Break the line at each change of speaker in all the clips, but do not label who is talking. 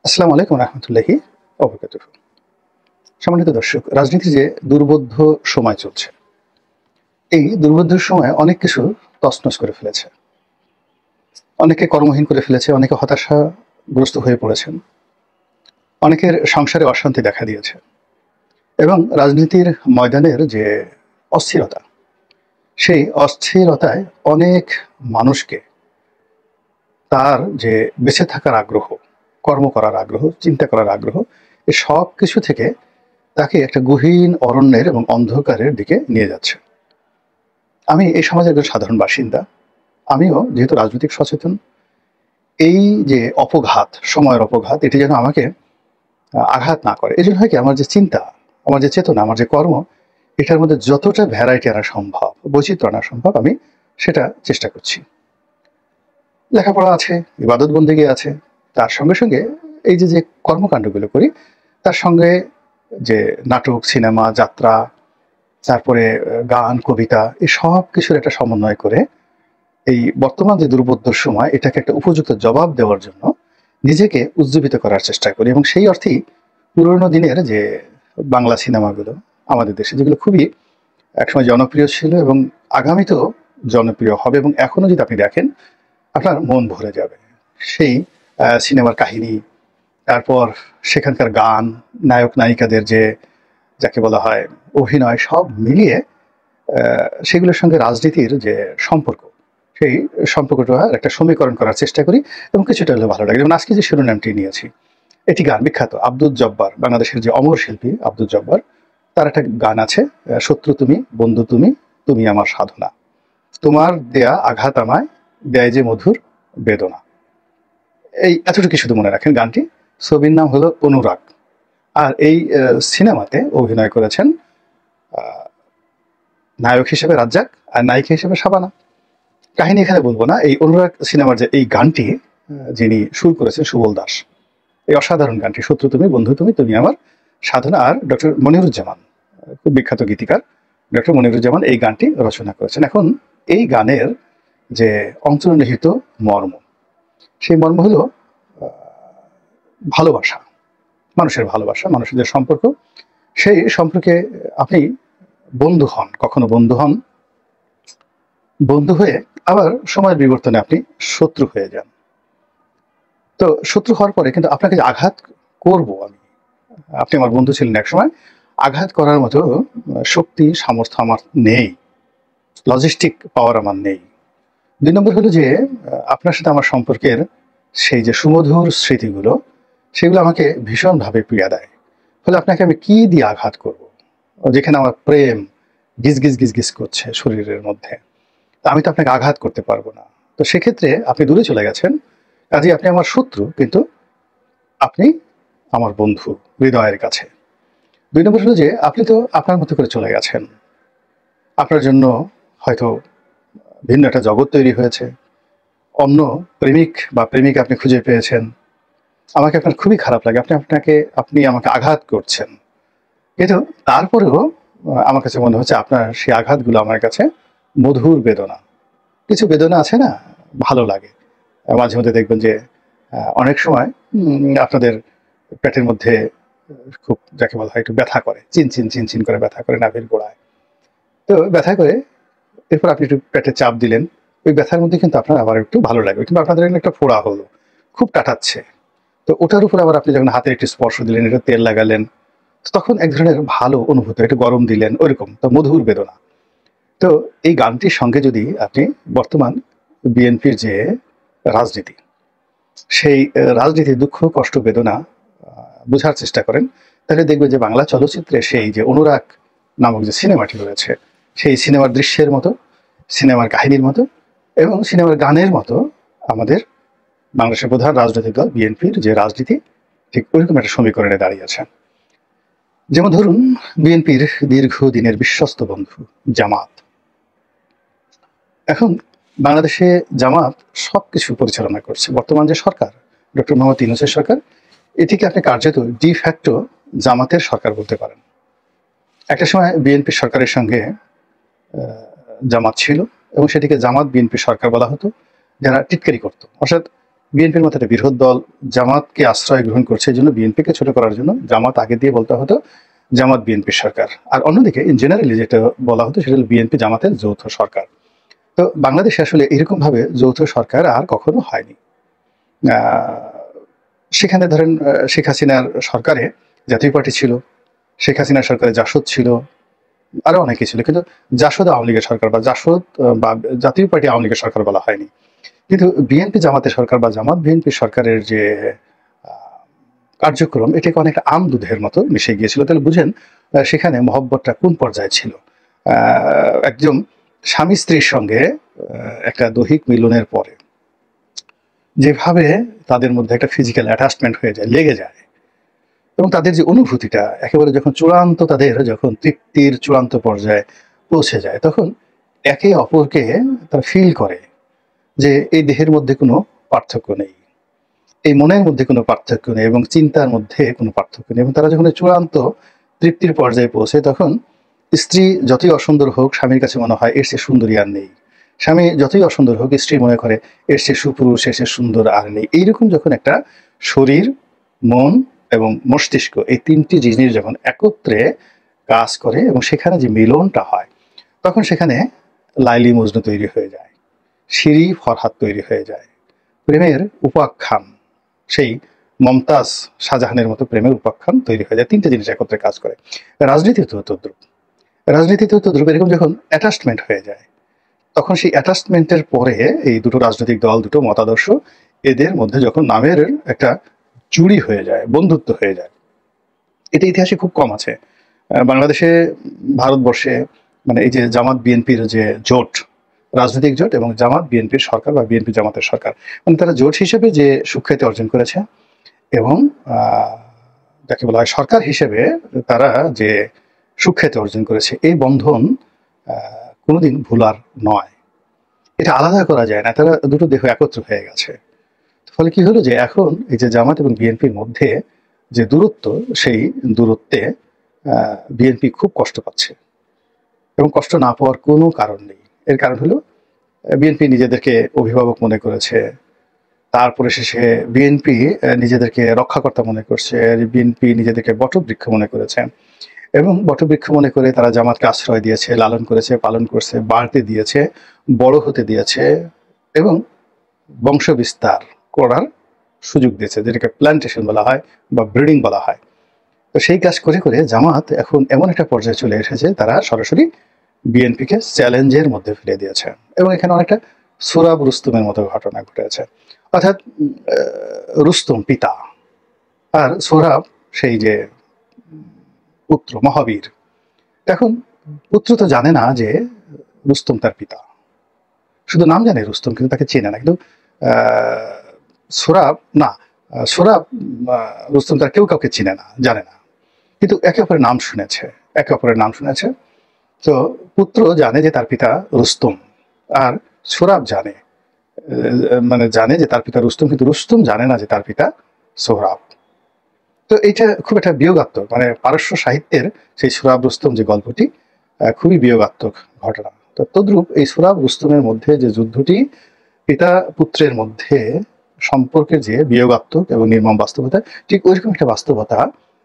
আসসালামু আলাইকুম রহমতুল্লাহি অবরাকাতুহু। সম্মানিত দর্শক, রাজনীতির যে দুর্বোধ্য সময় চলছে, এই দুর্বোধ্য সময়ে অনেক কিছু তছনছ করে ফেলেছে। অনেকে কর্মহীন করে ফেলেছে, অনেকে হতাশাগ্রস্ত হয়ে পড়েছেন, অনেকের সংসারে অশান্তি দেখা দিয়েছে এবং রাজনীতির ময়দানের যে অস্থিরতা, সেই অস্থিরতায় অনেক মানুষকে তার যে বেঁচে থাকার আগ্রহ, কর্ম করার আগ্রহ, চিন্তা করার আগ্রহ, এই সব কিছু থেকে তাকে একটা গহীন অরণ্যের এবং অন্ধকারের দিকে নিয়ে যাচ্ছে। আমি এই সমাজের একজন সাধারণ বাসিন্দা। আমিও যেহেতু রাজনৈতিক সচেতন, এই যে অপঘাত, সময়ের অপঘাত, এটি যেন আমাকে আঘাত না করে। এজন্য হয় কি, আমার যে চিন্তা, আমার যে চেতনা, আমার যে কর্ম, এটার মধ্যে যতটা ভ্যারাইটি আনা সম্ভব, বৈচিত্র্য আনা সম্ভব, আমি সেটা চেষ্টা করছি। লেখাপড়া আছে, ইবাদত বন্দেগী আছে, তার সঙ্গে সঙ্গে এই যে কর্মকাণ্ডগুলো করি, তার সঙ্গে যে নাটক, সিনেমা, যাত্রা, তারপরে গান, কবিতা, এই সব কিছুর একটা সমন্বয় করে এই বর্তমান যে দুর্বোধ্যর সময়, এটাকে একটা উপযুক্ত জবাব দেওয়ার জন্য নিজেকে উজ্জীবিত করার চেষ্টা করি। এবং সেই অর্থেই পুরোনো দিনের যে বাংলা সিনেমাগুলো আমাদের দেশে, যেগুলো খুবই একসময় জনপ্রিয় ছিল এবং আগামীতেও জনপ্রিয় হবে, এবং এখনো যদি আপনি দেখেন আপনার মন ভরে যাবে। সেই সিনেমার কাহিনী, তারপর সেখানকার গান, নায়ক নায়িকাদের যে যাকে বলা হয় অভিনয়, সব মিলিয়ে সেগুলোর সঙ্গে রাজনীতির যে সম্পর্ক, সেই সম্পর্কটা একটা সমীকরণ করার চেষ্টা করি এবং কিছুটা হলেও ভালো লাগে। যেমন আজকে যে শিরোনামটি নিয়েছি, এটি গান বিখ্যাত আব্দুল জব্বার, বাংলাদেশের যে অমর শিল্পী আব্দুল জব্বার, তার একটা গান আছে, শত্রু তুমি, বন্ধু তুমি, তুমি আমার সাধনা, তোমার দেয়া আঘাত আমায় দেয় যে মধুর বেদনা। এই এতটুকু শুধু মনে রাখেন গানটি। ছবির নাম হলো অনুরাগ। আর এই সিনেমাতে অভিনয় করেছেন নায়ক হিসেবে রাজ্জাক আর নায়িকা হিসেবে শাবানা। কাহিনী এখানে বলবো না। এই অনুরাগ সিনেমার যে এই গানটি যিনি সুর করেছেন সুবল দাস, এই অসাধারণ গানটি শত্রু তুমি, বন্ধু তুমি, তুমি আমার সাধনা, আর ডক্টর মনিরুজ্জামান, খুব বিখ্যাত গীতিকার ডক্টর মনিরুজ্জামান এই গানটি রচনা করেছেন। এখন এই গানের যে অন্তর্নিহিত মর্ম, সেই মর্ম হলো ভালোবাসা, মানুষের ভালোবাসা, মানুষের যে সম্পর্ক, সেই সম্পর্কে আপনি বন্ধু হন, কখনো বন্ধু হন, বন্ধু হয়ে আবার সময়ের বিবর্তনে আপনি শত্রু হয়ে যান। তো শত্রু হওয়ার পরে কিন্তু আপনাকে যে আঘাত করব আমি, আপনি আমার বন্ধু ছিলেন একসময়, আঘাত করার মতো শক্তি, সামর্থ্য আমার নেই, লজিস্টিক পাওয়ার আমার নেই। ২ নম্বর হলো যে আপনার সাথে আমার সম্পর্কের সেই যে সুমধুর স্মৃতিগুলো, সেগুলো আমাকে ভীষণভাবে পীড়া দেয়। ফলে আপনাকে আমি কি দিয়ে আঘাত করব? যেখানে আমার প্রেম গিজ গিজ গিজ করছে শরীরের মধ্যে, আমি তো আপনাকে আঘাত করতে পারবো না। তো সেক্ষেত্রে আপনি দূরে চলে গেছেন, কাজেই আপনি আমার শত্রু, কিন্তু আপনি আমার বন্ধু হৃদয়ের কাছে। ২ নম্বর হলো যে আপনি তো আপনার মতো করে চলে গেছেন, আপনার জন্য হয়তো ভিন্ন একটা জগৎ তৈরি হয়েছে, অন্য প্রেমিক বা প্রেমিকা আপনি খুঁজে পেয়েছেন। আমাকে আপনার খুবই খারাপ লাগে, আপনি আমাকে আঘাত করছেন, কিন্তু তারপরেও আমার কাছে মনে হচ্ছে আপনার সেই আঘাতগুলো আমার কাছে মধুর বেদনা। কিছু বেদনা আছে না, ভালো লাগে। মাঝে মধ্যে দেখবেন যে অনেক সময় আপনাদের পেটের মধ্যে খুব যাকে বলা হয় একটু ব্যথা করে, চিনচিন চিনচিন করে ব্যথা করে নাভির গোড়ায়। তো ব্যথা করে, এরপর আপনি একটু পেটে চাপ দিলেন, ওই ব্যথার মধ্যে কিন্তু আপনার আবার একটু ভালো লাগবে, কিন্তু আপনাদের এখানে একটা ফোড়া হলো, খুব কাটাচ্ছে। তো ওটার উপর আবার আপনি যখন হাতের একটু স্পর্শ দিলেন, একটু তেল লাগালেন, তখন এক ধরনের ভালো অনুভূতি, একটু গরম দিলেন, ওইরকম তো মধুর বেদনা। তো এই গানটির সঙ্গে যদি আপনি বর্তমান বিএনপির যে রাজনীতি, সেই রাজনীতির দুঃখ, কষ্ট, বেদনা বোঝার চেষ্টা করেন, তাহলে দেখবেন যে বাংলা চলচ্চিত্রে সেই যে অনুরাগ নামক যে সিনেমাটি রয়েছে, সেই সিনেমার দৃশ্যের মতো, সিনেমার কাহিনীর মতো এবং সিনেমার গানের মতো আমাদের বাংলাদেশের প্রধান রাজনৈতিক দল বিএনপির যে রাজনীতি, ঠিক ওইরকম একটা সমীকরণে দাঁড়িয়েছে। যেমন ধরুন, বিএনপির দীর্ঘদিনের বিশ্বস্ত বন্ধু জামাত, এখন বাংলাদেশে জামাত সবকিছু পরিচালনা করছে। বর্তমান যে সরকার, ডক্টর মোহাম্মদ ইউনূসের সরকার, এটিকে আপনি কার্যত ডি ফ্যাক্টো জামাতের সরকার বলতে পারেন। একটা সময় বিএনপি সরকারের সঙ্গে জামাত ছিল এবং সেটিকে জামাত বিএনপি সরকার বলা হতো, যারা টিটকারি করতো, অর্থাৎ বিএনপির মতো একটা বৃহৎ দল জামাতকে আশ্রয় গ্রহণ করছে, এই জন্য বিএনপিকে ছোট করার জন্য জামাত আগে দিয়ে বলতে হতো জামাত বিএনপির সরকার। আর অন্যদিকে ইন জেনারেলি যেটা বলা হতো সেটা হলো বিএনপি জামাতের যৌথ সরকার। তো বাংলাদেশে আসলে এরকম ভাবে যৌথ সরকার আর কখনো হয়নি। সেখানে ধরেন শেখ হাসিনার সরকারে জাতীয় পার্টি ছিল, শেখ হাসিনার সরকারে জাসদ ছিল, আরো অনেকে ছিল, কিন্তু জাসদ আওয়ামী লীগের সরকার বা জাসদ বা জাতীয় পার্টি আওয়ামী লীগের সরকার বলা হয়নি। কিন্তু বিএনপি জামাতের সরকার বা জামাত বিএনপি সরকারের যে কার্যক্রম, এটাকে অনেকটা আম দুধের মতো মিশে গিয়েছিল। তাহলে বুঝেন সেখানে মহব্বতটা কোন পর্যায়ে ছিল। একজন স্বামী স্ত্রীর সঙ্গে একটা দৈহিক মিলনের পরে যেভাবে তাদের মধ্যে একটা ফিজিক্যাল অ্যাটাচমেন্ট হয়ে যায়, লেগে যায়, এবং তাদের যে অনুভূতিটা একেবারে যখন চূড়ান্ত, তাদের যখন তৃপ্তির চূড়ান্ত পর্যায়ে পৌঁছে যায়, তখন একে অপরকে তারা ফিল করে যে এই দেহের মধ্যে কোনো পার্থক্য নেই, এই মনের মধ্যে কোনো পার্থক্য নেই, এবং চিন্তার মধ্যে কোনো পার্থক্য নেই। এবং তারা যখন চূড়ান্ত তৃপ্তির পর্যায়ে পৌঁছে, তখন স্ত্রী যতই অসুন্দর হোক, স্বামীর কাছে মনে হয় এর চেয়ে সুন্দরী আর নেই। স্বামী যতই অসুন্দর হোক, স্ত্রী মনে করে এর চেয়ে সুপুরুষ, এর চেয়ে সুন্দর আর নেই। এইরকম যখন একটা শরীর, মন এবং মস্তিষ্ক, এই তিনটি জিনিস যখন একত্রে কাজ করে এবং সেখানে যে মিলনটা হয়, তখন সেখানে লাইলি মজনু তৈরি হয়ে যায়, শিরি ফরহাদ তৈরি হয়ে যায়, প্রেমের উপাখ্যান, সেই মমতাজ শাহজাহানের মতো প্রেমের উপাখ্যান তৈরি হয়ে যায়। তিনটে জিনিস একত্রে কাজ করে। রাজনীতিতেও তদ্রুপ, রাজনীতিতেও তদ্রুপ। এরকম যখন অ্যাটাচমেন্ট হয়ে যায়, তখন সেই অ্যাটাচমেন্টের পরে এই দুটো রাজনৈতিক দল, দুটো মতাদর্শ, এদের মধ্যে যখন নামের একটা জুড়ি হয়ে যায়, বন্ধুত্ব হয়ে যায়, এটা ইতিহাসে খুব কম আছে। বাংলাদেশে, ভারতবর্ষে, মানে এই যে জামাত বিএনপির যে জোট, রাজনৈতিক জোট এবং জামাত বিএনপির সরকার বা বিএনপি জামাতের সরকার, মানে তারা জোট হিসেবে যে সুখ্যাতি অর্জন করেছে এবং যাকে বলা হয় সরকার হিসেবে তারা যে সুখ্যাতি অর্জন করেছে, এই বন্ধন কোনোদিন ভুলার নয়। এটা আলাদা করা যায় না, তারা দুটো দেহ একত্র হয়ে গেছে। ফলে কি হলো যে এখন এই যে জামাত এবং বিএনপির মধ্যে যে দূরত্ব, সেই দূরত্বে বিএনপি খুব কষ্ট পাচ্ছে, এবং কষ্ট না পাওয়ার কোনো কারণ নেই। এর কারণ হলো বিএনপি নিজেদেরকে অভিভাবক মনে করেছে, তারপরে শেষে বিএনপি নিজেদেরকে রক্ষাকর্তা মনে করছে, বিএনপি নিজেদেরকে বটবৃক্ষ মনে করেছে, এবং বটবৃক্ষ মনে করে তারা জামাতকে আশ্রয় দিয়েছে, লালন করেছে, পালন করছে, বাড়তে দিয়েছে, বড় হতে দিয়েছে এবং বংশ বিস্তার করার সুযোগ দিয়েছে, যেটাকে প্ল্যান্টেশন বলা হয় বা ব্রিডিং বলা হয়। তো সেই কাজ করে করে জামাত এখন এমন একটা পর্যায়ে চলে এসেছে, তারা সরাসরি বিএনপিকে চ্যালেঞ্জের মধ্যে ফেলে দিয়েছে, এবং এখানে অনেকটা সোহরাব রুস্তমের মতো ঘটনা ঘটেছে। অর্থাৎ রুস্তম পিতা, আর সোহরাব সেই যে পুত্র, মহাবীর। এখন পুত্র তো জানে না যে রুস্তম তার পিতা, শুধু নাম জানে রুস্তম, কিন্তু তাকে চেনে না। কিন্তু সোহরাব না, সোহরাব রুস্তম তার কেউ কাউকে চিনে না, জানে না, কিন্তু একে অপরের নাম শুনেছে, একে অপরের নাম শুনেছে। তো পুত্র জানে যে তার পিতা রুস্তম, আর সোহরাব জানে, মানে জানে যে তার পিতা রুস্তম, কিন্তু রুস্তম জানে না যে তার পিতা সোহরাব। তো এইটা খুব একটা বিয়োগাত্মক, মানে পারস্য সাহিত্যের সেই সোহরাব রুস্তম যে গল্পটি, খুবই বিয়োগাত্মক ঘটনা। তো তদ্রূপ এই সোহরাব রুস্তমের মধ্যে যে যুদ্ধটি, পিতা পুত্রের মধ্যে সম্পর্কের যে বিয়োগাত্মক এবং নির্মম বাস্তবতা, ঠিক ওইরকম একটা বাস্তবতা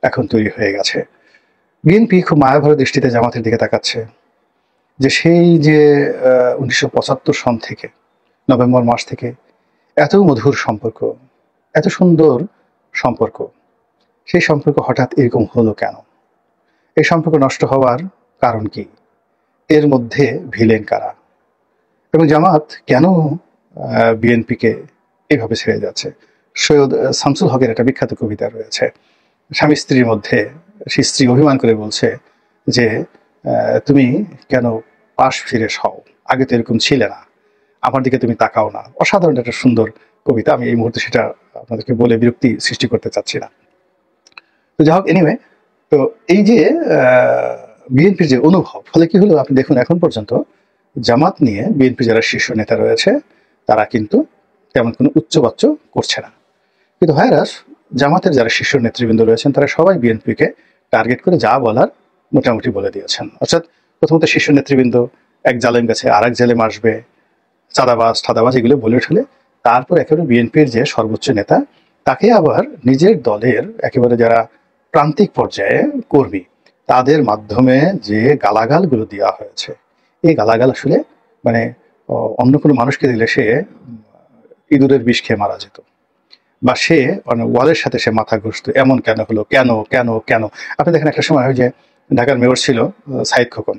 এখন তৈরি হয়ে গেছে। বিএনপি খুব মায়াভরা দৃষ্টিতে জামাতের দিকে তাকাচ্ছে, যে সেই যে 1975 সন থেকে, নভেম্বর মাস থেকে এত মধুর সম্পর্ক, এত সুন্দর সম্পর্ক, সেই সম্পর্ক হঠাৎ এরকম হলো কেন? এই সম্পর্ক নষ্ট হওয়ার কারণ কি? এর মধ্যে ভিলেন কারা? এবং জামাত কেন বিএনপিকে এইভাবে ছেড়ে যাচ্ছে? সৈয়দ শামসুল হকের একটা বিখ্যাত কবিতা রয়েছে, স্বামী স্ত্রীর মধ্যে। সেই স্ত্রী অভিমান করে বলছে যে তুমি কেন পাশ ফিরে সও, আগে তো এরকম ছিলে না, আমার দিকে তুমি তাকাও না। অসাধারণ একটা সুন্দর কবিতা, আমি এই মুহূর্তে সেটা আপনাদেরকে বলে বিরক্তি সৃষ্টি করতে চাচ্ছি না। তো যাই হোক, এনিওয়ে, তো এই যে বিএনপির যে অনুভব, ফলে কি হলো আপনি দেখুন, এখন পর্যন্ত জামাত নিয়ে বিএনপি যারা শীর্ষ নেতা রয়েছে, তারা কিন্তু তেমন কোনো উচ্চবাচ্য করছে না। কিন্তু ভাইরাস জামাতের যারা শীর্ষ নেতৃবৃন্দ রয়েছেন, তারা সবাই বিএনপিকে টার্গেট করে যা বলার মোটামুটি বলে দিয়েছেন। অর্থাৎ প্রথমত শীর্ষ নেতৃবৃন্দ এক জালেম গেছে আর এক জালেম আসবে, চাঁদাবাজ ঠাদাবাজ এগুলো বলে ঠেলে তারপর একেবারে বিএনপির যে সর্বোচ্চ নেতা, তাকে আবার নিজের দলের একেবারে যারা প্রান্তিক পর্যায়ে কর্মী, তাদের মাধ্যমে যে গালাগালগুলো দেওয়া হয়েছে, এই গালাগাল আসলে মানে অন্য কোনো মানুষকে দিলে সে ইঁদুরের বিষ খেয়ে মারা যেত, বা সে ওয়ালের সাথে সে মাথা ঘষত, এমন কেন হলো, কেন কেন কেন। আপনি দেখেন একটা সময় হয় যে ঢাকার মেয়র ছিল সাইদ খোকন,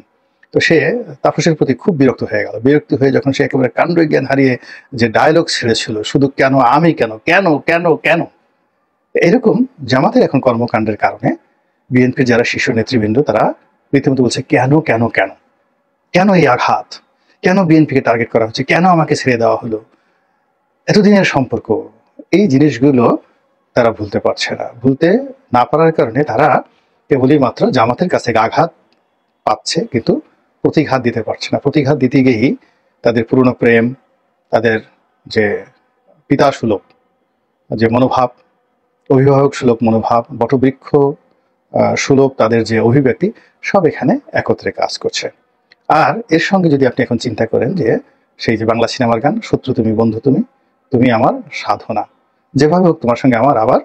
তো সে তাপসের প্রতি খুব বিরক্ত হয়ে গেল। বিরক্ত হয়ে যখন সে একেবারে কাণ্ড জ্ঞান হারিয়ে যে ডায়লগ ছেড়েছিল, শুধু কেন আমি, কেন কেন কেন কেন, এরকম জামাতের এখন কর্মকাণ্ডের কারণে বিএনপির যারা শীর্ষ নেতৃবৃন্দ তারা রীতিমতো বলছে কেন কেন কেন, কেন এই আঘাত, কেন বিএনপিকে টার্গেট করা হচ্ছে, কেন আমাকে ছেড়ে দেওয়া হলো, এতদিনের সম্পর্ক, এই জিনিসগুলো তারা ভুলতে পারছে না। ভুলতে না পারার কারণে তারা কেবলই মাত্র জামাতের কাছ থেকে আঘাত পাচ্ছে, কিন্তু প্রতিঘাত দিতে পারছে না। প্রতিঘাত দিতে গিয়েই তাদের পুরনো প্রেম, তাদের যে পিতা সুলভ যে মনোভাব, অভিভাবক সুলভ মনোভাব, বটবৃক্ষ সুলভ তাদের যে অভিব্যক্তি, সব এখানে একত্রে কাজ করছে। আর এর সঙ্গে যদি আপনি এখন চিন্তা করেন যে সেই যে বাংলা সিনেমার গান, শত্রু তুমি বন্ধু তুমি, তুমি আমার সাধনা, যেভাবে হোক তোমার সঙ্গে আমার আবার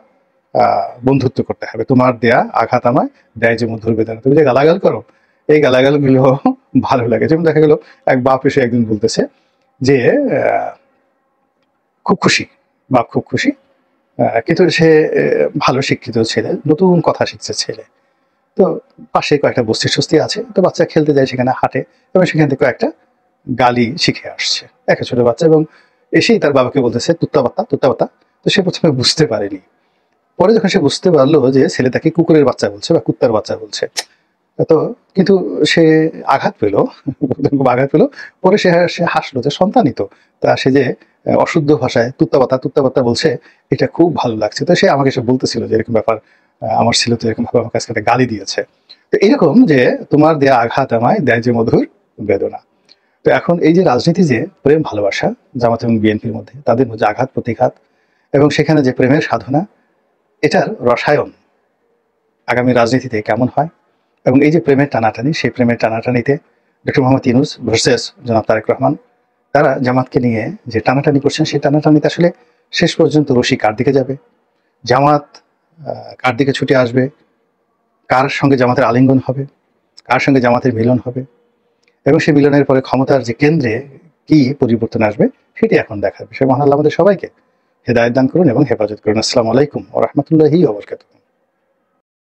বন্ধুত্ব করতে হবে, তোমার দেয়া আঘাত আমায় দেয় যে মধুর বেদনা, তুমি যে গালাগাল করো, এই গালাগালগুলো ভালো লাগে। যেমন দেখা গেল এক বাপ এসে একদিন বলতেছে যে খুব খুশি, বাপ খুব খুশি, কিন্তু সে ভালো শিক্ষিত ছেলে, নতুন কথা শিখছে ছেলে, তো পাশে কয়েকটা বস্তি সস্তি আছে, তো বাচ্চা খেলতে যায় সেখানে, হাঁটে, এবং সেখান থেকে কয়েকটা গালি শিখে আসছে একটা ছোট বাচ্চা, এবং এসেই তার বাবাকে বলতেছে তুত্তাবাত্তা তুত্তাবাত্তা। তো সে প্রথমে বুঝতে পারেনি, পরে যখন সে বুঝতে পারলো যে ছেলে তাকে কুকুরের বাচ্চা বলছে বা কুত্তার বাচ্চা বলছে, তো কিন্তু সে আঘাত পেল, আঘাত পেল। পরে সে সে হাসলো যে সন্তানই তো, তা সে যে অশুদ্ধ ভাষায় তুত্তাবাত্তা তুত্তাবাত্তা বলছে, এটা খুব ভালো লাগছে। তো সে আমাকে সে বলতেছিল যে এরকম ব্যাপার, আমার ছেলে তো এরকম ভাবে আমার কাছে একটা গালি দিয়েছে। তো এরকম যে তোমার দেয়া আঘাত আমায় দেয় যে মধুর বেদনা। তো এখন এই যে রাজনীতি, যে প্রেম ভালোবাসা জামাত এবং বিএনপির মধ্যে, তাদের মধ্যে আঘাত প্রতিঘাত, এবং সেখানে যে প্রেমের সাধনা, এটার রসায়ন আগামী রাজনীতিতে কেমন হয়, এবং এই যে প্রেমের টানাটানি, সেই প্রেমের টানাটানিতে ডক্টর মোহাম্মদ ইউনূস ভার্সেস জনাব তারেক রহমান, তারা জামাতকে নিয়ে যে টানাটানি করছেন, সেই টানাটানিতে আসলে শেষ পর্যন্ত রশি কার দিকে যাবে, জামাত কার দিকে ছুটে আসবে, কার সঙ্গে জামাতের আলিঙ্গন হবে, কার সঙ্গে জামাতের মিলন হবে, এবং সেই মিলনের পরে ক্ষমতার যে কেন্দ্রে কি পরিবর্তন আসবে, সেটি এখন দেখার বিষয়। মহান আল্লাহ আমাদের সবাইকে হেদায়েত দান করুন এবং হেফাজত করুন। আসসালামু আলাইকুম ওয়া রাহমাতুল্লাহি ওয়া বারাকাতুহু।